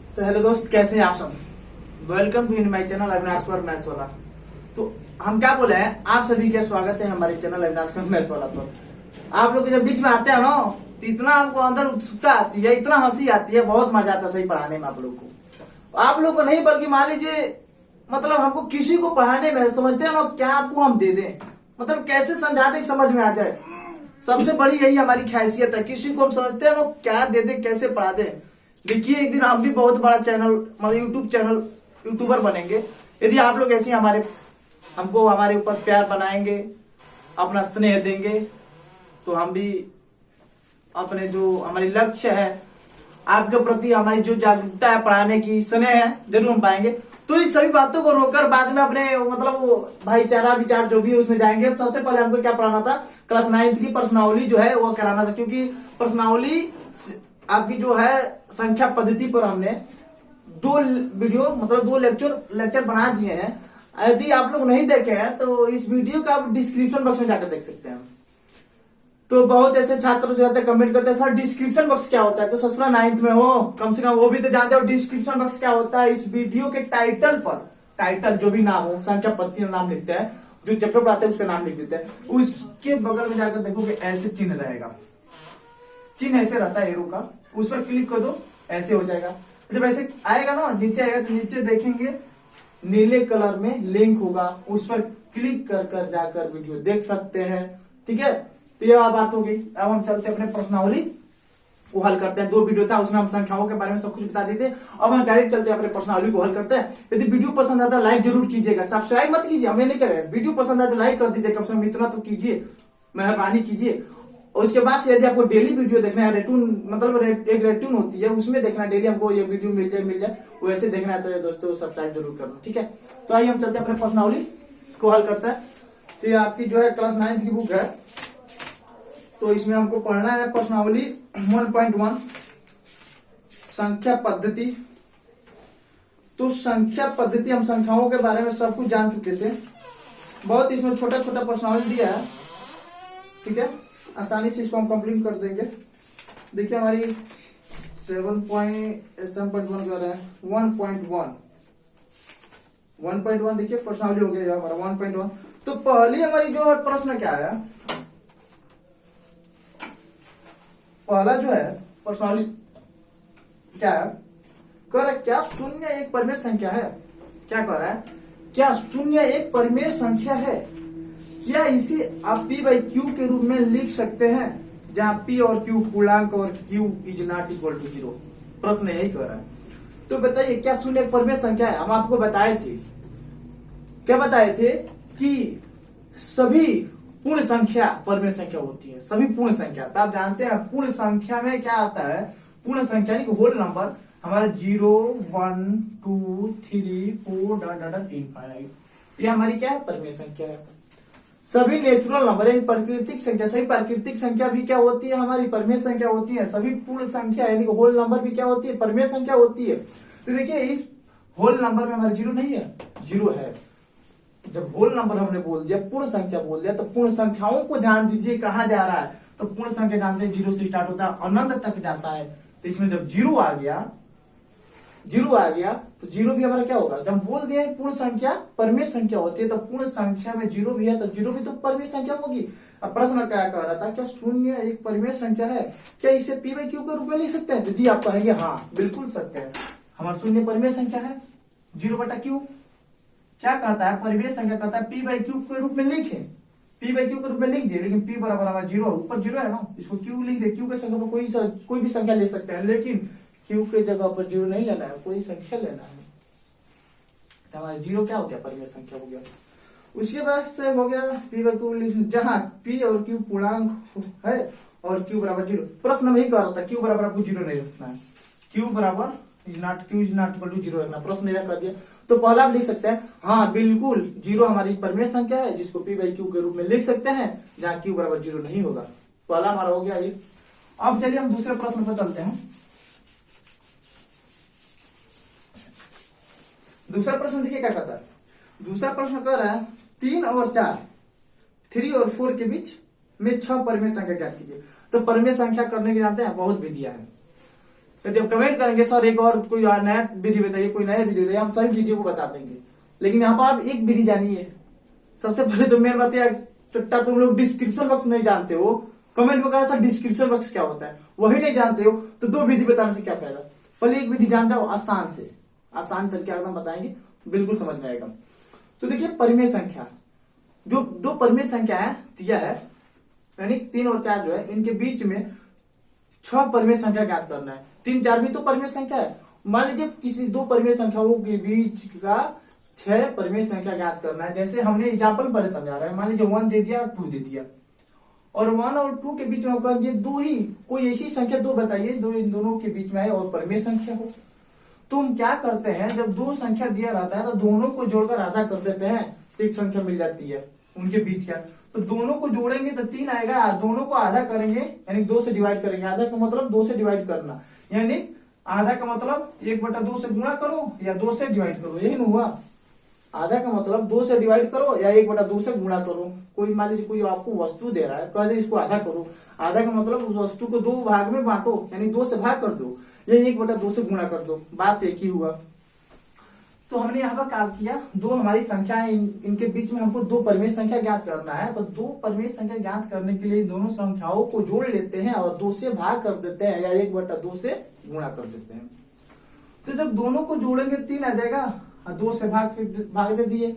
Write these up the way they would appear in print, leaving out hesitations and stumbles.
तो हेलो दोस्त, कैसे हैं आप सब। Welcome to in my channel Avinash Kumar maths वाला। तो हम क्या बोले हैं, आप सभी का स्वागत है हमारे चैनल अविनाश कुमार मैथ्स वाला पर। आप लोग जब बीच में आते हैं ना, तो इतना हमको अंदर उत्सुकता आती है, इतना हंसी आती है, बहुत मजा आता है सही पढ़ाने में आप लोग को। आप लोग को नहीं, बल्कि मान लीजिए मतलब हमको किसी को पढ़ाने में समझते हैं ना, क्या आपको हम दे दें, मतलब कैसे समझा दें समझ में आ जाए। सबसे बड़ी यही हमारी खासियत है, किसी को हम समझते हैं ना क्या दे दे, कैसे पढ़ा दे। देखिए एक दिन हम भी बहुत बड़ा चैनल मतलब यूट्यूबर बनेंगे, यदि आप लोग ऐसे हमको हमारे ऊपर प्यार बनाएंगे, अपना स्नेह देंगे, तो हम भी अपने जो हमारी लक्ष्य है आपके प्रति, हमारी जो जागरूकता है पढ़ाने की, स्नेह है, जरूर हम पाएंगे। तो इन सभी बातों को रोककर बाद में अपने मतलब वो भाईचारा विचार जो भी है उसमें जाएंगे। सबसे पहले हमको क्या पढ़ाना था, क्लास 9 की प्रश्नावली जो है वो कराना था, क्योंकि प्रश्नावली आपकी जो है संख्या पद्धति पर हमने 2 वीडियो मतलब 2 लेक्चर बना दिए हैं। यदि आप लोग नहीं देखे हैं तो इस वीडियो का आप डिस्क्रिप्शन बॉक्स में जाकर देख सकते हैं। तो बहुत ऐसे छात्र जो है कमेंट करते हैं, सर डिस्क्रिप्शन बॉक्स क्या होता है। तो ससुरा 9th में हो, कम से कम वो भी तो जानते हो डिस्क्रिप्शन बॉक्स क्या होता है। इस वीडियो के टाइटल पर, टाइटल जो भी नाम हो, संख्या पद्धति नाम लिखते हैं, जो चैप्टर पढ़ाते हैं उसका नाम लिख देते हैं, उसके बगल में जाकर देखोगे ऐसे चिन्ह रहेगा, चिन्ह ऐसे रहता है एरो का, उस पर क्लिक कर दो, ऐसे हो जाएगा। जब ऐसे आएगा ना, नीचे आएगा तो नीचे देखेंगे नीले कलर में लिंक होगा, उस पर क्लिक कर कर जाकर वीडियो देख सकते हैं। ठीक है, तो यह बात हो गई। अब हम चलते अपने प्रश्नावली को हल करते हैं। 2 वीडियो था, उसमें हम संख्याओं के बारे में सब कुछ बता देते। अब हम डायरेक्ट चलते हैं अपने प्रश्नावली को हल करते हैं। यदि वीडियो पसंद आता है लाइक जरूर कीजिएगा, सब्सक्राइब मत कीजिए, हमें नहीं करे। वीडियो पसंद आए तो लाइक कर दीजिए, कम से कम इतना तो कीजिए, मेहरबानी कीजिए। और उसके बाद से यदि आपको डेली वीडियो देखना है, रेटून मतलब एक रेटून होती है, उसमें देखना डेली हमको ये वीडियो मिल जाए वैसे देखना है, तो दोस्तों सब्सक्राइब जरूर करना। ठीक है, तो आइए हम चलते हैं अपने प्रश्नावली को हल करते हैं। तो ये आपकी जो है क्लास 9th की बुक है, तो इसमें हमको पढ़ना है प्रश्नावली 1.1 संख्या पद्धति। तो संख्या पद्धति, हम संख्याओं के बारे में सब कुछ जान चुके थे, बहुत इसमें छोटा छोटा प्रश्नावली दिया है। ठीक है, आसानी से इसको हम कंप्लीट कर देंगे। देखिए हमारी 7.1 कर रहा है 1.1 देखिए प्रश्नावली हो गया हमारा 1.1। तो पहली हमारी जो है प्रश्न क्या है, पहला जो है प्रश्नावली क्या है, कह रहा है क्या शून्य एक परिमेय संख्या है। क्या कह रहा है, क्या शून्य एक परिमेय संख्या है, क्या इसे आप p बाई क्यू के रूप में लिख सकते हैं, जहां p और q पूर्णांक और q is not equal to 0। प्रश्न यही कह रहा है। तो बताइए क्या शून्य एक परिमेय संख्या है। हम आपको बताए थे, क्या बताए थे कि सभी पूर्ण संख्या परिमेय संख्या होती है, सभी पूर्ण संख्या। तो आप जानते हैं पूर्ण संख्या में क्या आता है, पूर्ण संख्या यानी कि होल नंबर हमारा 0 1 2 3 4 डॉट इनफाइनाइट, ये हमारी क्या है, परिमेय संख्या है। सभी नेचुरल नंबर यानी प्राकृतिक संख्या, सभी प्राकृतिक संख्या भी क्या होती है, हमारी परिमेय संख्या होती है। सभी पूर्ण संख्या यानी कि होल नंबर भी क्या होती है, परिमेय संख्या होती है। तो देखिए इस होल नंबर में हमारा 0 नहीं है, 0 है। जब होल नंबर हमने बोल दिया, पूर्ण संख्या बोल दिया, तो पूर्ण संख्याओं को ध्यान दीजिए कहां जा रहा है। तो पूर्ण संख्या जानते हैं 0 से स्टार्ट होता है, अनंत तक जाता है। तो इसमें जब 0 आ गया तो 0 भी हमारा क्या होगा, जब बोल दिया पूर्ण संख्या परिमेय संख्या होती है, तो पूर्ण संख्या में 0 भी है, तो 0 भी तो परिमेय संख्या होगी। अब प्रश्न क्या कह रहा था, क्या शून्य एक परिमेय संख्या है, क्या इसे p बाई क्यू के रूप में लिख सकते हैं। तो जी आप कहेंगे हाँ बिल्कुल सकते हैं, हमारा शून्य परिमेय संख्या है, 0/q क्या कहता है, परिमेय संख्या कहता है p बाई क्यू के रूप में लिखे, p बाई क्यू के रूप में लिख दिए, लेकिन p बराबर हमारा 0, ऊपर 0 है ना, इसको q लिख दे। q के संख्या पर कोई भी संख्या ले सकते हैं, लेकिन q के जगह पर 0 नहीं लेना है, कोई संख्या लेना है। तो हमारा 0 क्या हो गया, परिमेय संख्या हो गया। उसके बाद से हो गया p बाई क्यू, जहां p और q पूर्णांक है और q बराबर 0। प्रश्न में ही कह रहा था q बराबर आपको 0 नहीं रखना है, q बराबर q is not equal to 0 रखना। प्रश्न यह कर दिया, तो पहला आप लिख सकते हैं हाँ बिल्कुल 0 हमारी परिमेय संख्या है, जिसको p बाई क्यू के रूप में लिख सकते हैं, जहां q बराबर 0 नहीं होगा। पहला हमारा हो गया ये। अब चलिए हम दूसरे प्रश्न पर चलते हैं। दूसरा प्रश्न देखिए क्या कहता है, दूसरा प्रश्न कह रहा है 3 और 4, 3 और 4 के बीच में 6 परिमेय संख्या ज्ञात कीजिए। तो परिमेय संख्या करने के जानते हैं बहुत विधियां है। यदि आप कमेंट करेंगे सर एक और कोई नया विधि बताइए, कोई नया विधि बताइए, हम सभी विधियों को बता देंगे। लेकिन यहाँ पर आप एक विधि जानिए। सबसे पहले तो मेन बात है, तुम लोग डिस्क्रिप्शन बॉक्स नहीं जानते हो, कमेंट में कहा सर डिस्क्रिप्शन बॉक्स क्या होता है, वही नहीं जानते हो तो दो विधि बताने से क्या फायदा। पहले एक विधि जान जाओ, आसान से आसान तरीके एकदम बताएंगे, बिल्कुल समझ में आएगा। तो देखिए परिमेय संख्या, जो दो परिमेय संख्या है दिया है, यानी 3 और 4 जो है, इनके बीच में 6 परिमेय संख्या ज्ञात करना है। 3 4 भी तो परिमेय संख्या है। मान लीजिए किसी दो परिमेय संख्याओं के बीच का 6 परिमेय संख्या ज्ञात करना है। जैसे हमने एग्जाम्पल पहले समझा रहा है, मान लीजिए 1 दे दिया, 2 दे दिया, और 1 और 2 के बीच में ये दो ही कोई ऐसी संख्या दो बताइए जो इन दोनों के बीच में है और परिमेय संख्या हो। तो हम क्या करते हैं, जब दो संख्या दिया रहता है तो दोनों को जोड़कर आधा कर देते हैं, तो एक संख्या मिल जाती है उनके बीच का। तो दोनों को जोड़ेंगे तो 3 आएगा, दोनों को आधा करेंगे यानी 2 से डिवाइड करेंगे। आधा का मतलब 2 से डिवाइड करना, यानी आधा का मतलब 1/2 से गुणा करो या 2 से डिवाइड करो, यही ना हुआ। आधा का मतलब 2 से डिवाइड करो या 1/2 से गुणा करो। कोई मान लीजिए कोई आपको वस्तु दे रहा है, कह दे इसको आधा करो, आधा का मतलब उस वस्तु को 2 भाग में बांटो, यानी 2 से भाग कर दो या 1/2 से गुणा कर दो, बात एक ही हुआ। तो हमने यहाँ पर क्या किया, दो हमारी संख्या है, इनके बीच में हमको 2 परिमेय संख्या ज्ञात करना है। तो 2 परिमेय संख्या ज्ञात करने के लिए दोनों संख्याओं को जोड़ लेते हैं और 2 से भाग कर देते हैं या 1/2 से गुणा कर देते हैं। तो जब दोनों को जोड़ेंगे 3 आ जाएगा, 2 से भाग दे दिए,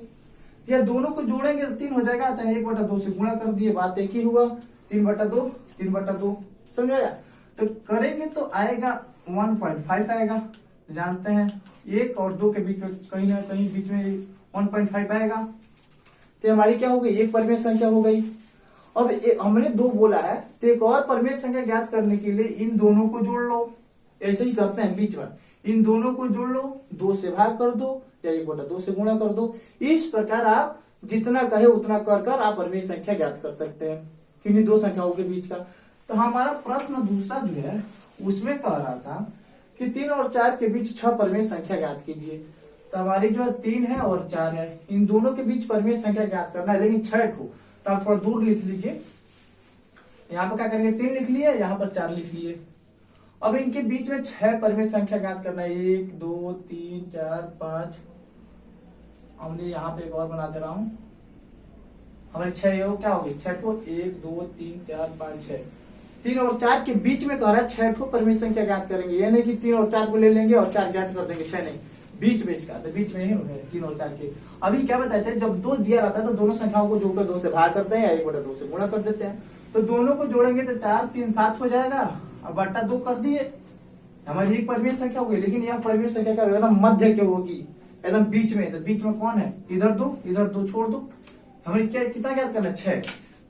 या दोनों को जोड़ेंगे तो 3 हो जाएगा, चाहे 1/2 से गुणा कर दिए, बात एक ही हुआ। 3/2 3/2 समझ आया। तो करेंगे तो आएगा 1.5 आएगा, जानते हैं 1 और 2 के बीच में कहीं ना कहीं बीच में 1.5 आएगा। तो हमारी क्या हो गई, एक परिमेय संख्या हो गई। अब हमने 2 बोला है, तो एक और परिमेय संख्या ज्ञात करने के लिए इन दोनों को जोड़ लो। ऐसे ही करते हैं बीच में, इन दोनों को जोड़ लो, 2 से भाग कर दो या 1/2 से गुणा कर दो। इस प्रकार आप जितना कहे उतना कर कर आप परिमेय संख्या ज्ञात कर सकते हैं किन्हीं दो संख्याओं के बीच का। तो हमारा प्रश्न दूसरा जो है उसमें कह रहा था कि 3 और 4 के बीच 6 परिमेय संख्या ज्ञात कीजिए। तो हमारी जो है 3 है और 4 है, इन दोनों के बीच परिमेय संख्या ज्ञात करना है, लेकिन 6 ठो। तो आप थोड़ा दूर लिख लीजिए, यहाँ पर क्या करेंगे 3 लिख लिए, यहाँ पर 4 लिख लिए। अब इनके बीच में 6 परिमेय संख्या ज्ञात करना है, 1 2 3 4 5। हमने यहाँ पे एक और बना दे रहा हूं, हमारे 6 हो क्या होगी 6 ठो, 1 2 3 4 5 6। 3 और 4 के बीच में कह रहा है 6 ठो परिमेय संख्या ज्ञात करेंगे। ये नहीं कि 3 और 4 को ले लेंगे और 4 ज्ञात कर देंगे, 6 नहीं, बीच में इसका, तो बीच में ही है 3 और 4 के। अभी क्या बताते हैं, जब 2 दिया रहता है तो दोनों संख्याओं को जोड़कर 2 से भाग करते हैं या 1/2 से गुणा कर देते हैं। तो दोनों को जोड़ेंगे तो 4 3 7 हो जाएगा, अब बटा 2 कर दिए, हमारी एक परिमेय संख्या होगी। लेकिन यह परिमेय संख्या का एकदम मध्य के होगी, एकदम बीच में। तो बीच में कौन है, इधर 2 छोड़ दो। हमें क्या कितना ज्ञात करना है 6।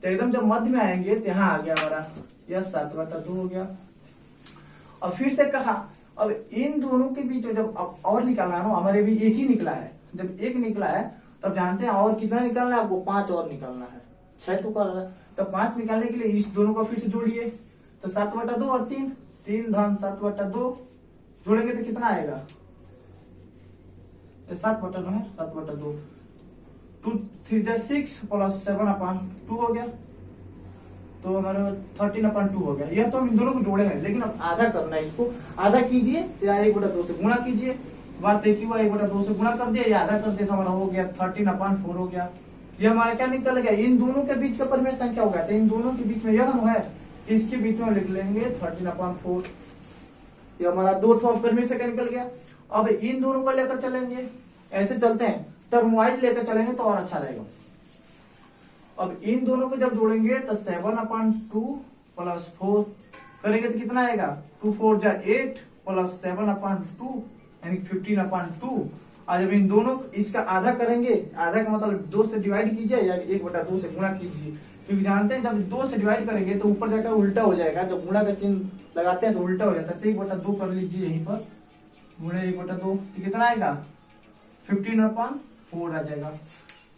तो एकदम जब मध्य में आएंगे तो यहाँ आ गया हमारा यह 7/2 हो गया। और फिर से कहा, अब इन दोनों के बीच में जब और निकालना है ना, हमारे भी एक ही निकला है। जब एक निकला है तब जानते हैं और कितना निकालना है आपको, 5 और निकालना है। 6 तो कर रहा है, तो 5 निकालने के लिए इस दोनों को फिर से जोड़िए। तो 7/2 और 3 3 धन 7/2 जोड़ेंगे तो कितना आएगा, 7/2 है, 7/2 2 3 6 प्लस 7/2 हो गया, तो हमारे 13/2 हो गया। यह तो हम इन दोनों को जोड़े हैं, लेकिन अब आधा करना है, इसको आधा कीजिए या 1/2 से गुणा कीजिए, बात एक ही हुआ। 1/2 से गुणा कर दिया या आधा कर दिया तो हमारा हो गया 13/4 हो गया। ये हमारा क्या निकल गया, इन दोनों के बीच का परिमेय संख्या हो गया। तो इन दोनों के बीच में यह है, इसके बीच में लिख लेंगे 13/4। ये हमारा 2 ठो परिमेय संख्या निकल गया। अब इन दोनों को लेकर चलेंगे, ऐसे चलते हैं, टर्म वाइज लेकर चलेंगे तो और अच्छा रहेगा। अब इन दोनों को जब जोड़ेंगे तो 7/2 प्लस 4 करेंगे तो कितना आएगा, 2 4 जा 8 प्लस 7/2 यानी 15/2। और जब इन दोनों इसका आधा करेंगे, आधा का मतलब 2 से डिवाइड कीजिए या 1/2 से गुणा कीजिए, क्योंकि जानते हैं जब 2 से डिवाइड करेंगे तो ऊपर जाकर उल्टा हो जाएगा। जब गुणा का चिन्ह लगाते हैं तो उल्टा हो जाता है। तो 1/2 कर लीजिए यहीं पर, गुणे 1/2 तो कितना आएगा 15/4 आ जाएगा।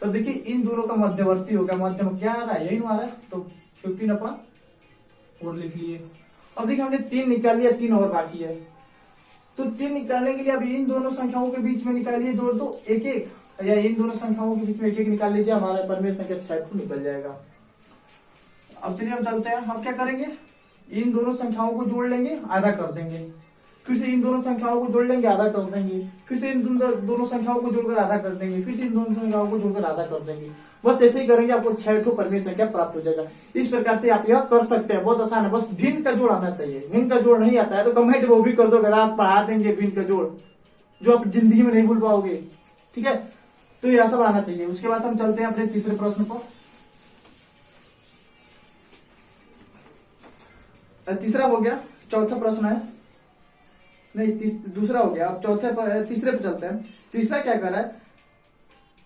तो देखिए इन दोनों का मध्यवर्ती हो गया, मध्य में क्या आ रहा है, यही आ रहा है, तो 15/4 लिख लिए। अब देखिए हमने 3 निकाल लिया, 3 और बाकी है। तो 3 निकालने के लिए अब इन दोनों संख्याओं के बीच में निकालिए 2 1 1, या इन दोनों संख्याओं के बीच में 1 1 निकाल लीजिए, हमारा परिमेय संख्या 6 निकल जाएगा। अब चलिए हम चलते हैं, हम क्या करेंगे, इन दोनों संख्याओं को जोड़ लेंगे, आधा कर देंगे। फिर से इन दोनों संख्याओं को जोड़ लेंगे, आधा कर देंगे, फिर से इन दोनों संख्याओं को जोड़कर आधा कर देंगे, फिर से इन दोनों संख्याओं को जोड़कर आधा कर देंगे। बस ऐसे ही करेंगे, आपको 6 परिमेय संख्या प्राप्त हो जाएगा। इस प्रकार से आप यह कर सकते हैं, बहुत आसान है। बस भिन्न का जोड़ आना चाहिए। भिन्न का जोड़ नहीं आता है तो कमेंट वो भी कर दो, आप पढ़ा देंगे भिन्न का जोड़, जो आप जिंदगी में नहीं भूल पाओगे। ठीक है, तो यह सब आना चाहिए। उसके बाद हम चलते हैं अपने तीसरे प्रश्न पर। तीसरा हो गया, चौथा प्रश्न है, नहीं दूसरा हो गया। अब तीसरे पे चलते हैं। तीसरा क्या कर रहा है,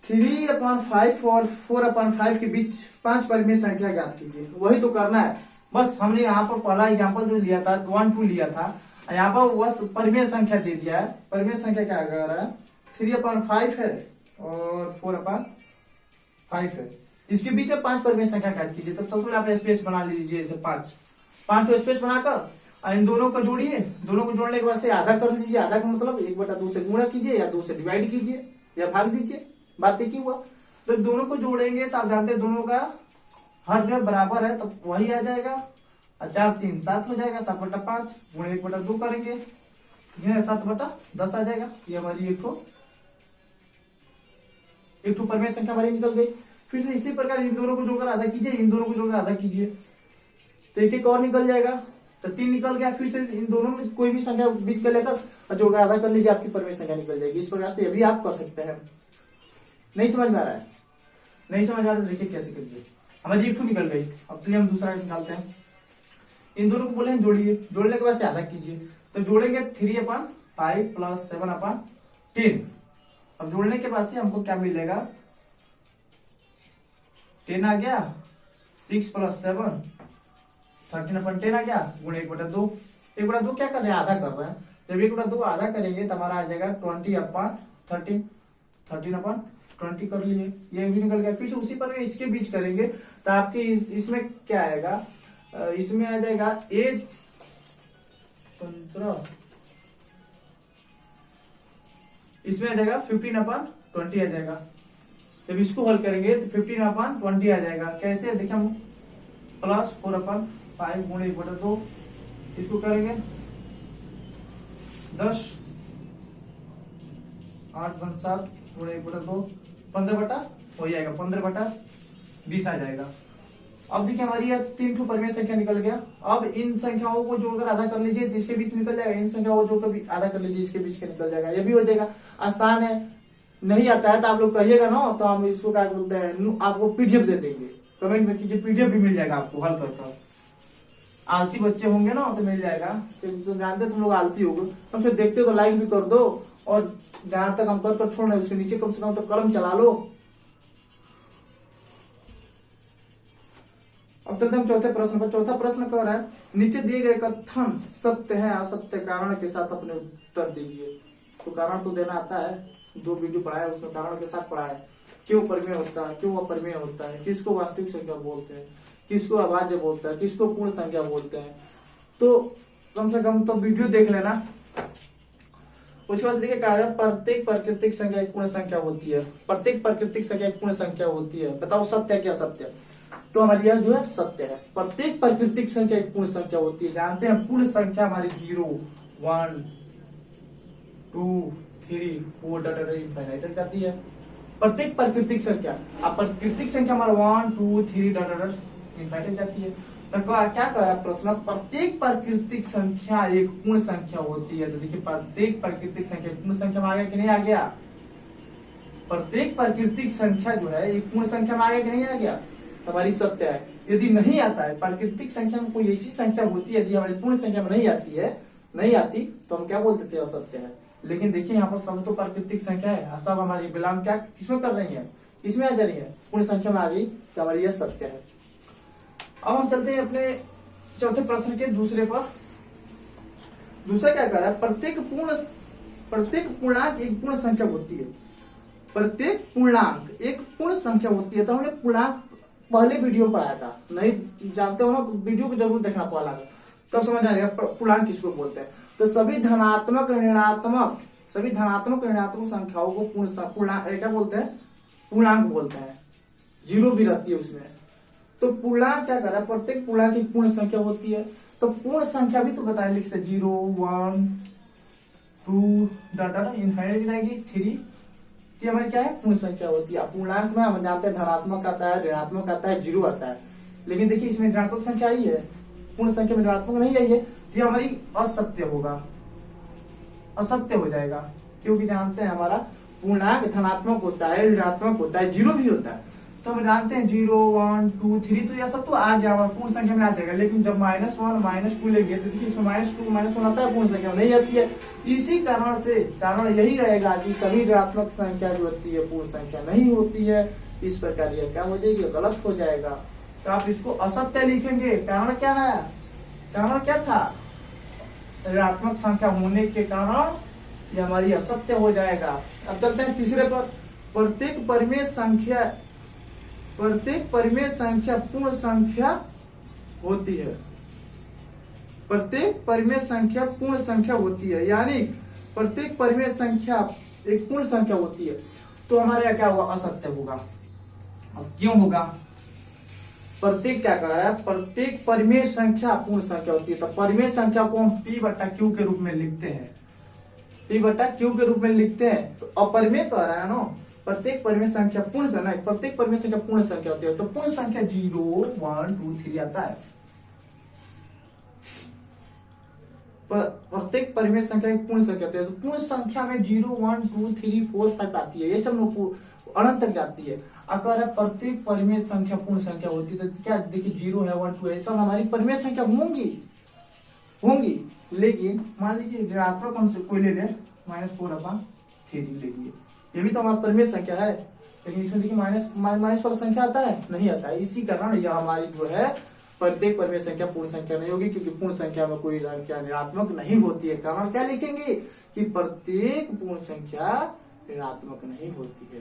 3/5 और 4/5 के बीच 5 परिमेय संख्या ज्ञात कीजिए। वही तो करना है। बस हमने यहाँ पर पहला एग्जाम्पल जो लिया था 1 2 लिया था, यहाँ पर बस परिमेय संख्या दे दिया है। परिमेय संख्या क्या कर रहा है, 3/5 है और 4/5 है। इसके बीच में 5 परिमेय संख्या ज्ञात कीजिए। तब सबसे पहले आप स्पेस बना लीजिए, ऐसे 5 को स्पेस बनाकर इन दोनों को जोड़िए। दोनों को जोड़ने के बाद से आधा कर लीजिए। आधा का मतलब 1/2 से गुणा कीजिए या 2 से डिवाइड कीजिए या भाग दीजिए। बात एक ही हुआ। तो दोनों को जोड़ेंगे तो आप जानते हैं दोनों का हर जो है बराबर है, तो वही आ जाएगा। 4 3 7 हो जाएगा। 7/5 गुणे 1/2 करेंगे, 7/10 आ जाएगा। ये हमारी एक परिमेय संख्या हमारी निकल गई। फिर से इसी प्रकार इन दोनों को जोड़कर आधा कीजिए, इन दोनों को जोड़कर आधा कीजिए, तो एक और निकल जाएगा। तो 3 निकल गया। फिर से इन दोनों में कोई भी संख्या बीच कर लेकर और जोड़कर आधा कर लीजिए, आपकी परिमेय संख्या निकल जाएगी। इस प्रकार से अभी आप कर सकते हैं। नहीं समझ में आ रहा है, नहीं समझ आ रहा है, देखिए कैसे करिए। हमारी एक निकल गई। अब चलिए हम दूसरा निकालते हैं। इन दोनों को बोले हैं जोड़िए, जोड़ने के बाद से आधा कीजिए। तो जोड़ेंगे 3/5 + 7/10। अब जोड़ने के बाद से हमको क्या मिलेगा, 10 आ गया, 6 + 7 13/10 आ गया, गुणे 1/2। 1/2 क्या कर रहे हैं, आधा कर रहे हैं। जब 1/2 आधा करेंगे तो हमारा आ जाएगा 20/13। 13/20 कर लिए, ये भी निकल गया। फिर से उसी पर इसके बीच करेंगे तो आपके इसमें क्या आएगा, इसमें आ जाएगा 8 15, इसमें आ जाएगा 15/20 आ जाएगा। जब इसको हल करेंगे तो 15/20 आ जाएगा। कैसे, देखिए हम प्लस 4/5 गुणे 1/2, इसको करेंगे 10 8 × 7 गुणे 1/2, 15 हो जाएगा, 15/20 आ जाएगा। अब देखिए हमारी यह 3 परिमेय संख्या निकल गया। अब इन संख्याओं को जोड़कर आधा कर लीजिए, इसके बीच निकल जाएगा। इन संख्याओं को जोड़कर आधा कर लीजिए, इसके बीच का निकल जाएगा। ये भी हो जाएगा। आसान है, नहीं आता है तो आप लोग कहिएगा ना, तो हम इसको क्या बोलते हैं, आपको पीडीएफ दे देंगे। कमेंट में कीजिए, पीडीएफ भी मिल जाएगा आपको हल करके। आलसी बच्चे होंगे ना तो मिल जाएगा। तो जानते तुम लोग आलसी होगे, कम से देखते हो तो लाइक भी कर दो, और जहां तक हम कर छोड़ रहे उसके नीचे कम से कम तो कलम चला लो। अब चलते हम चौथे प्रश्न पर। चौथा प्रश्न कह रहा है, नीचे दिए गए कथन सत्य है असत्य, कारण के साथ अपने उत्तर दीजिए। तो कारण तो देना आता है, 2 वीडियो पढ़ाया उसमें कारण के साथ पढ़ा है। क्यों परिमेय होता है, क्यों अपरिमेय होता है, किसको वास्तविक संख्या बोलते हैं, किसको अभाज्य बोलता है, किसको पूर्ण संख्या बोलते हैं। तो कम से कम तो वीडियो देख लेना। उसके बाद देखिए कह रहा है, प्रत्येक प्राकृतिक संख्या एक पूर्ण संख्या होती है। प्रत्येक प्राकृतिक संख्या एक पूर्ण संख्या होती है। बताओ सत्य है क्या सत्य? तो हमारी यह जो है सत्य है। प्रत्येक प्राकृतिक संख्या एक पूर्ण संख्या होती है। जानते हैं पूर्ण संख्या हमारी 0 1 2 3 4 इनफाइनाइट तक जाती है। प्रत्येक प्राकृतिक संख्या, अब प्राकृतिक संख्या हमारा 1 2 3 इनफाइनाइट जाती है। तो क्या कह रहा है प्रश्न, प्रत्येक प्राकृतिक संख्या एक पूर्ण संख्या होती है। तो देखिए प्रत्येक प्राकृतिक संख्या एक पूर्ण संख्या में आ गया कि नहीं आ गया? प्रत्येक प्राकृतिक संख्या जो है एक पूर्ण संख्या में आ गया कि नहीं आ गया? हमारी सत्य है। यदि नहीं आता है, प्राकृतिक संख्या में कोई ऐसी संख्या होती है यदि हमारी पूर्ण संख्या में नहीं आती तो हम क्या बोल देते हैं, असत्य है। लेकिन देखिए यहाँ पर सब तो प्राकृतिक संख्या है, सब हमारी बिलोंग क्या किसमें कर रही है, किसमें आ जा रही है, पूर्ण संख्या में आ गई, तो हमारी यह सत्य है। अब हम चलते हैं अपने चौथे प्रश्न के दूसरे पर। दूसरा क्या कर रहा है, प्रत्येक पूर्णांक एक पूर्ण संख्या होती है। प्रत्येक पूर्णांक एक पूर्ण संख्या होती है। तो हमने पूर्णांक पहले वीडियो में पढ़ाया था, नहीं जानते हो ना, वीडियो को जरूर देखना पड़ा, तब समझ आ जाएगा पूर्णांक किसको बोलते हैं। तो सभी धनात्मक ऋणात्मक संख्याओं को क्या बोलते हैं, पूर्णांक बोलते हैं। 0 भी रहती है उसमें। तो पूर्णांक क्या कर रहा है, प्रत्येक पूर्णांक की पूर्ण संख्या होती है। तो पूर्ण संख्या भी तो बताया लिखते 0 1 टू डाटा इनफाइनाइट जाएगी 3, ये हमारी क्या है पूर्ण संख्या होती है। पूर्णांक में हम जानते हैं धनात्मक आता है, ऋणात्मक आता है, जीरो आता है, लेकिन देखिए इसमें ऋणात्मक संख्या आई है, पूर्ण संख्या में ऋणात्मक नहीं आई है, तो ये हमारी असत्य होगा, असत्य हो जाएगा, क्योंकि जानते हैं हमारा पूर्णांक धनात्मक होता है, ऋणात्मक होता है, जीरो भी होता है। तो हम जानते हैं 0 1 2 3 तो यह सब तो आ गया, पूर्ण संख्या में आ जाएगा, लेकिन जब -1 -2 लेंगे तो देखिए इसमें -2 -1 आता है, पूर्ण संख्या में नहीं आती है। इसी कारण से कारण यही रहेगा कि सभी ऋणात्मक संख्या जो होती है पूर्ण संख्या नहीं होती है। इस प्रकार यह क्या हो जाएगी, गलत हो जाएगा। तो आप इसको असत्य लिखेंगे। कारण क्या है, कारण क्या था, ऋणात्मक संख्या होने के कारण ये हमारी असत्य हो जाएगा। अब चलते हैं तीसरे पर। प्रत्येक परिमेय संख्या पूर्ण संख्या होती है। प्रत्येक परिमेय संख्या पूर्ण संख्या होती है, यानी प्रत्येक परिमेय संख्या एक पूर्ण संख्या होती है। तो हमारे यहाँ क्या होगा, असत्य होगा। अब क्यों होगा, प्रत्येक क्या कह रहा है, प्रत्येक परिमेय संख्या पूर्ण संख्या होती है। तो परिमेय संख्या को हम P/Q के रूप में लिखते हैं, P/Q के रूप में लिखते हैं। तो अपरिमेय कह रहा है ना, प्रत्येक परिमेय संख्या पूर्ण संख्या, प्रत्येक परिमेय संख्या पूर्ण संख्या होती है। तो पूर्ण संख्या 0 1 2 3 आता है। प्रत्येक परिमेय संख्या एक पूर्ण संख्या होती है। तो पूर्ण संख्या में 0 1 2 3 4 5 आती है, ये सब अनंत तक जाती है। अगर प्रत्येक परिमेय संख्या पूर्ण संख्या होती है तो क्या देखिए 0 है 1 2 है, सब हमारी परिमेय संख्या होंगी। लेकिन मान लीजिए ऋणात्मक हमसे कोई ले ले -4/3 ले लिए, ये भी तो हमारा परिमेय संख्या है, लेकिन इसमें देखिए माइनस वाला संख्या आता है, नहीं आता है। इसी कारण यह हमारी जो है प्रत्येक परिमेय संख्या पूर्ण संख्या नहीं होगी, क्योंकि पूर्ण संख्या में कोई संख्या ऋणात्मक नहीं होती है। कारण क्या लिखेंगे कि प्रत्येक पूर्ण संख्या ऋणात्मक नहीं होती है।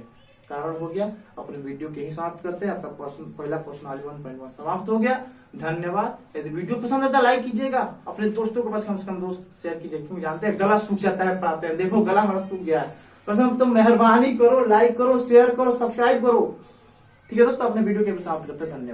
कारण हो गया। अपने वीडियो के ही समाप्त करते हैं। आपका पहला प्रश्न 1.1 समाप्त हो गया। धन्यवाद। यदि वीडियो पसंद आता है लाइक कीजिएगा, अपने दोस्तों के पास कम से कम दोस्त शेयर कीजिए, क्योंकि जानते हैं गला सूख जाता है पढ़ाते हैं। देखो गला हमारा सूख गया है। तो मेहरबानी करो, लाइक करो, शेयर करो, सब्सक्राइब करो। ठीक है दोस्तों, अपने वीडियो के समाप्त करते हैं। धन्यवाद।